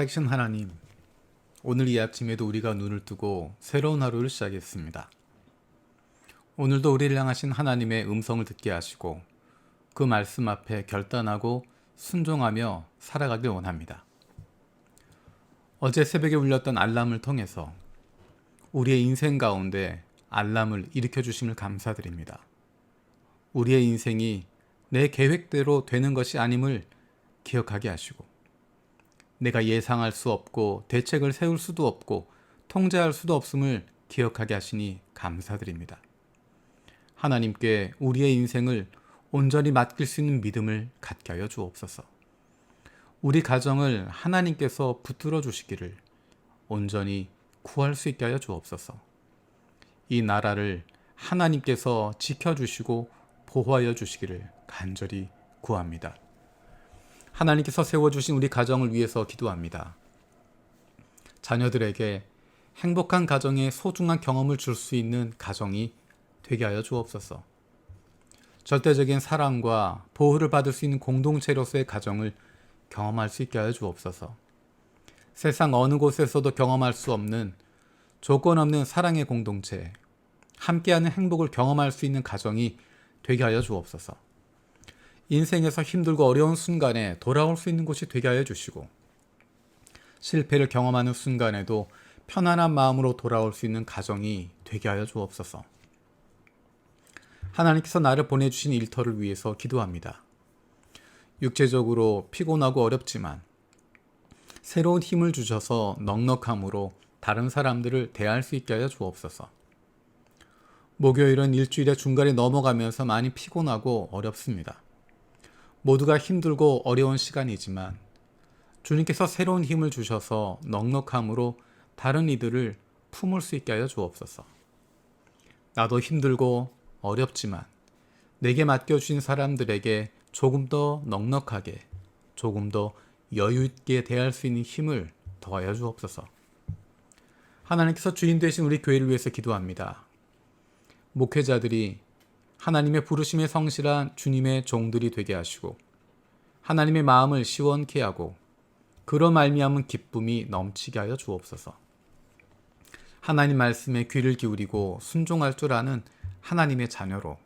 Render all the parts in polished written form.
살아계신 하나님, 오늘 이 아침에도 우리가 눈을 뜨고 새로운 하루를 시작했습니다. 오늘도 우리를 향하신 하나님의 음성을 듣게 하시고 그 말씀 앞에 결단하고 순종하며 살아가길 원합니다. 어제 새벽에 울렸던 알람을 통해서 우리의 인생 가운데 알람을 일으켜 주심을 감사드립니다. 우리의 인생이 내 계획대로 되는 것이 아님을 기억하게 하시고, 내가 예상할 수 없고 대책을 세울 수도 없고 통제할 수도 없음을 기억하게 하시니 감사드립니다. 하나님께 우리의 인생을 온전히 맡길 수 있는 믿음을 갖게 하여 주옵소서. 우리 가정을 하나님께서 붙들어 주시기를 온전히 구할 수 있게 하여 주옵소서. 이 나라를 하나님께서 지켜주시고 보호하여 주시기를 간절히 구합니다. 하나님께서 세워주신 우리 가정을 위해서 기도합니다. 자녀들에게 행복한 가정의 소중한 경험을 줄 수 있는 가정이 되게 하여 주옵소서. 절대적인 사랑과 보호를 받을 수 있는 공동체로서의 가정을 경험할 수 있게 하여 주옵소서. 세상 어느 곳에서도 경험할 수 없는 조건 없는 사랑의 공동체, 함께하는 행복을 경험할 수 있는 가정이 되게 하여 주옵소서. 인생에서 힘들고 어려운 순간에 돌아올 수 있는 곳이 되게 하여 주시고, 실패를 경험하는 순간에도 편안한 마음으로 돌아올 수 있는 가정이 되게 하여 주옵소서. 하나님께서 나를 보내주신 일터를 위해서 기도합니다. 육체적으로 피곤하고 어렵지만 새로운 힘을 주셔서 넉넉함으로 다른 사람들을 대할 수 있게 하여 주옵소서. 목요일은 일주일의 중간에 넘어가면서 많이 피곤하고 어렵습니다. 모두가 힘들고 어려운 시간이지만 주님께서 새로운 힘을 주셔서 넉넉함으로 다른 이들을 품을 수 있게 하여 주옵소서. 나도 힘들고 어렵지만 내게 맡겨주신 사람들에게 조금 더 넉넉하게, 조금 더 여유 있게 대할 수 있는 힘을 더하여 주옵소서. 하나님께서 주인 되신 우리 교회를 위해서 기도합니다. 목회자들이 하나님의 부르심에 성실한 주님의 종들이 되게 하시고 하나님의 마음을 시원케 하고 그로 말미암은 기쁨이 넘치게 하여 주옵소서. 하나님 말씀에 귀를 기울이고 순종할 줄 아는 하나님의 자녀로,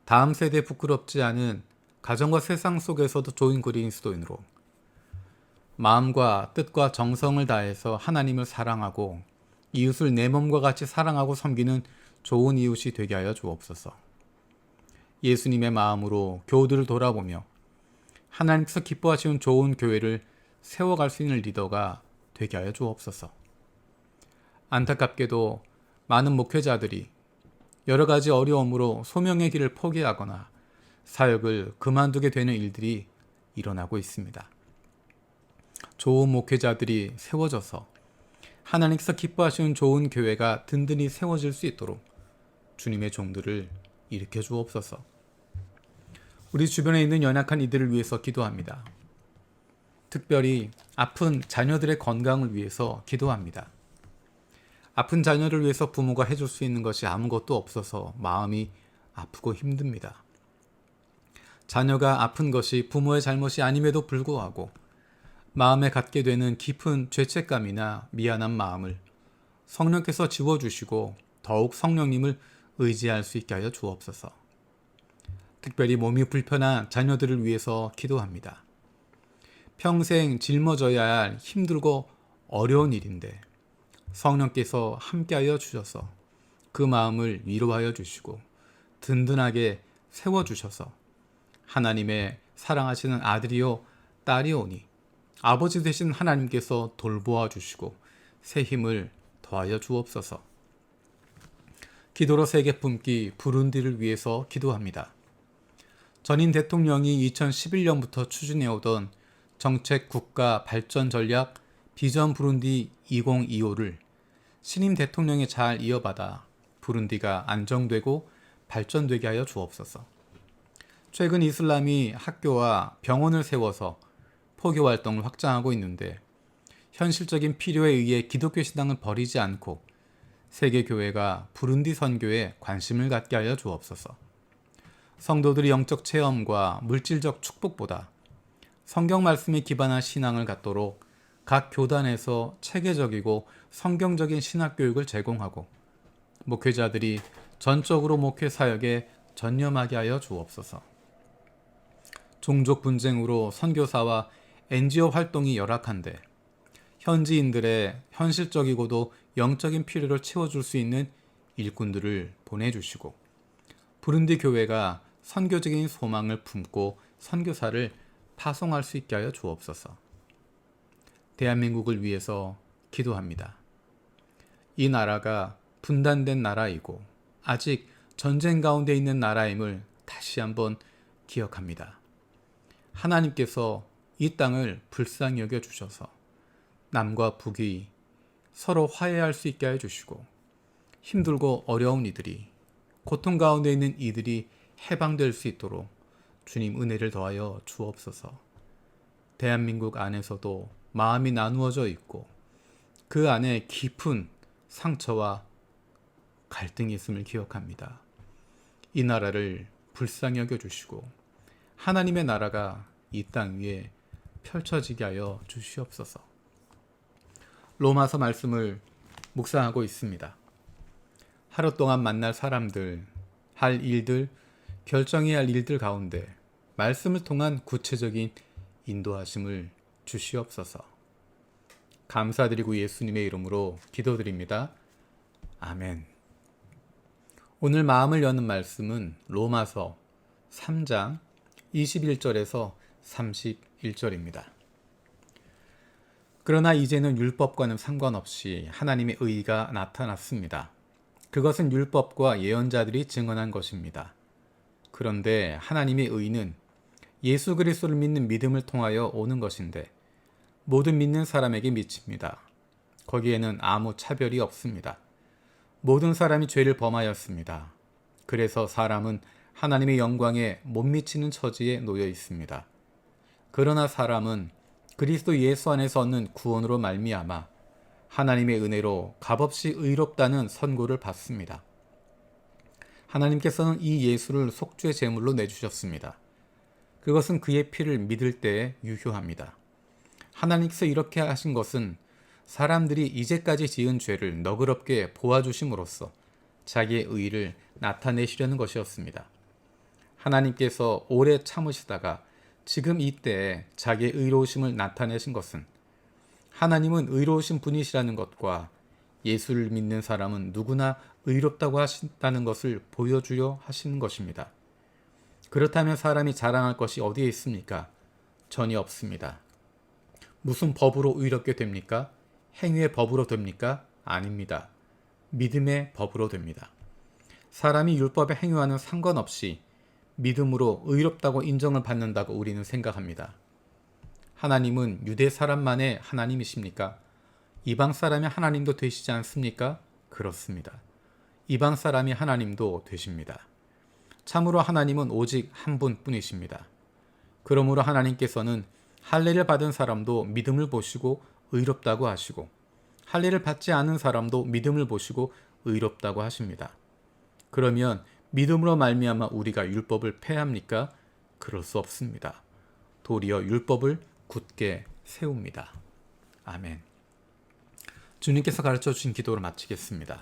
다음 세대에 부끄럽지 않은 가정과 세상 속에서도 좋은 그리스도인으로 마음과 뜻과 정성을 다해서 하나님을 사랑하고 이웃을 내 몸과 같이 사랑하고 섬기는 좋은 이웃이 되게 하여 주옵소서. 예수님의 마음으로 교우들을 돌아보며 하나님께서 기뻐하시는 좋은 교회를 세워갈 수 있는 리더가 되게 하여 주옵소서. 안타깝게도 많은 목회자들이 여러 가지 어려움으로 소명의 길을 포기하거나 사역을 그만두게 되는 일들이 일어나고 있습니다. 좋은 목회자들이 세워져서 하나님께서 기뻐하시는 좋은 교회가 든든히 세워질 수 있도록 주님의 종들을 일으켜 주옵소서. 우리 주변에 있는 연약한 이들을 위해서 기도합니다. 특별히 아픈 자녀들의 건강을 위해서 기도합니다. 아픈 자녀를 위해서 부모가 해줄 수 있는 것이 아무것도 없어서 마음이 아프고 힘듭니다. 자녀가 아픈 것이 부모의 잘못이 아님에도 불구하고 마음에 갖게 되는 깊은 죄책감이나 미안한 마음을 성령께서 지워주시고 더욱 성령님을 의지할 수 있게 하여 주옵소서. 특별히 몸이 불편한 자녀들을 위해서 기도합니다. 평생 짊어져야 할 힘들고 어려운 일인데 성령께서 함께하여 주셔서 그 마음을 위로하여 주시고 든든하게 세워주셔서 하나님의 사랑하시는 아들이요 딸이오니 아버지 되신 하나님께서 돌보아 주시고 새 힘을 더하여 주옵소서. 기도로 세계 품기 부룬디를 위해서 기도합니다. 전임 대통령이 2011년부터 추진해오던 정책 국가 발전 전략 비전 부룬디 2025를 신임 대통령이 잘 이어받아 부룬디가 안정되고 발전되게 하여 주옵소서. 최근 이슬람이 학교와 병원을 세워서 포교 활동을 확장하고 있는데 현실적인 필요에 의해 기독교 신앙을 버리지 않고 세계교회가 부룬디 선교에 관심을 갖게 하여 주옵소서. 성도들이 영적 체험과 물질적 축복보다 성경 말씀에 기반한 신앙을 갖도록 각 교단에서 체계적이고 성경적인 신학교육을 제공하고 목회자들이 전적으로 목회 사역에 전념하게 하여 주옵소서. 종족 분쟁으로 선교사와 NGO 활동이 열악한데 현지인들의 현실적이고도 영적인 필요를 채워줄 수 있는 일꾼들을 보내주시고 부룬디 교회가 선교적인 소망을 품고 선교사를 파송할 수 있게 하여 주옵소서. 대한민국을 위해서 기도합니다. 이 나라가 분단된 나라이고 아직 전쟁 가운데 있는 나라임을 다시 한번 기억합니다. 하나님께서 이 땅을 불쌍히 여겨 주셔서 남과 북이 서로 화해할 수 있게 해주시고 힘들고 어려운 이들이 고통 가운데 있는 이들이 해방될 수 있도록 주님 은혜를 더하여 주옵소서. 대한민국 안에서도 마음이 나누어져 있고 그 안에 깊은 상처와 갈등이 있음을 기억합니다. 이 나라를 불쌍히 여겨주시고 하나님의 나라가 이 땅 위에 펼쳐지게 하여 주시옵소서. 로마서 말씀을 묵상하고 있습니다. 하루 동안 만날 사람들, 할 일들, 결정해야 할 일들 가운데 말씀을 통한 구체적인 인도하심을 주시옵소서. 감사드리고 예수님의 이름으로 기도드립니다. 아멘. 오늘 마음을 여는 말씀은 로마서 3장 21절에서 31절입니다. 그러나 이제는 율법과는 상관없이 하나님의 의의가 나타났습니다. 그것은 율법과 예언자들이 증언한 것입니다. 그런데 하나님의 의의는 예수 그리스도를 믿는 믿음을 통하여 오는 것인데 모든 믿는 사람에게 미칩니다. 거기에는 아무 차별이 없습니다. 모든 사람이 죄를 범하였습니다. 그래서 사람은 하나님의 영광에 못 미치는 처지에 놓여 있습니다. 그러나 사람은 그리스도 예수 안에서 얻는 구원으로 말미암아 하나님의 은혜로 값없이 의롭다는 선고를 받습니다. 하나님께서는 이 예수를 속죄 제물로 내주셨습니다. 그것은 그의 피를 믿을 때에 유효합니다. 하나님께서 이렇게 하신 것은 사람들이 이제까지 지은 죄를 너그럽게 보아주심으로써 자기의 의의를 나타내시려는 것이었습니다. 하나님께서 오래 참으시다가 지금 이때에 자기의 의로우심을 나타내신 것은 하나님은 의로우신 분이시라는 것과 예수를 믿는 사람은 누구나 의롭다고 하신다는 것을 보여주려 하시는 것입니다. 그렇다면 사람이 자랑할 것이 어디에 있습니까? 전혀 없습니다. 무슨 법으로 의롭게 됩니까? 행위의 법으로 됩니까? 아닙니다. 믿음의 법으로 됩니다. 사람이 율법의 행위와는 상관없이 믿음으로 의롭다고 인정을 받는다고 우리는 생각합니다. 하나님은 유대 사람만의 하나님이십니까? 이방 사람의 하나님도 되시지 않습니까? 그렇습니다. 이방 사람이 하나님도 되십니다. 참으로 하나님은 오직 한 분뿐이십니다. 그러므로 하나님께서는 할례를 받은 사람도 믿음을 보시고 의롭다고 하시고 할례를 받지 않은 사람도 믿음을 보시고 의롭다고 하십니다. 그러면 믿음으로 말미암아 우리가 율법을 폐합니까? 그럴 수 없습니다. 도리어 율법을 굳게 세웁니다. 아멘. 주님께서 가르쳐 주신 기도를 마치겠습니다.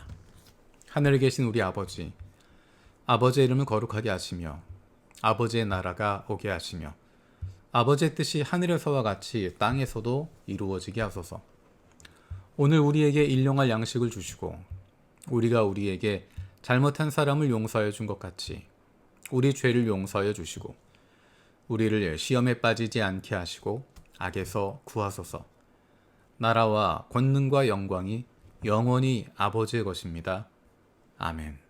하늘에 계신 우리 아버지, 아버지의 이름을 거룩하게 하시며 아버지의 나라가 오게 하시며 아버지의 뜻이 하늘에서와 같이 땅에서도 이루어지게 하소서. 오늘 우리에게 일용할 양식을 주시고 우리가 우리에게 잘못한 사람을 용서하여 준 것 같이 우리 죄를 용서하여 주시고 우리를 시험에 빠지지 않게 하시고 악에서 구하소서. 나라와 권능과 영광이 영원히 아버지의 것입니다. 아멘.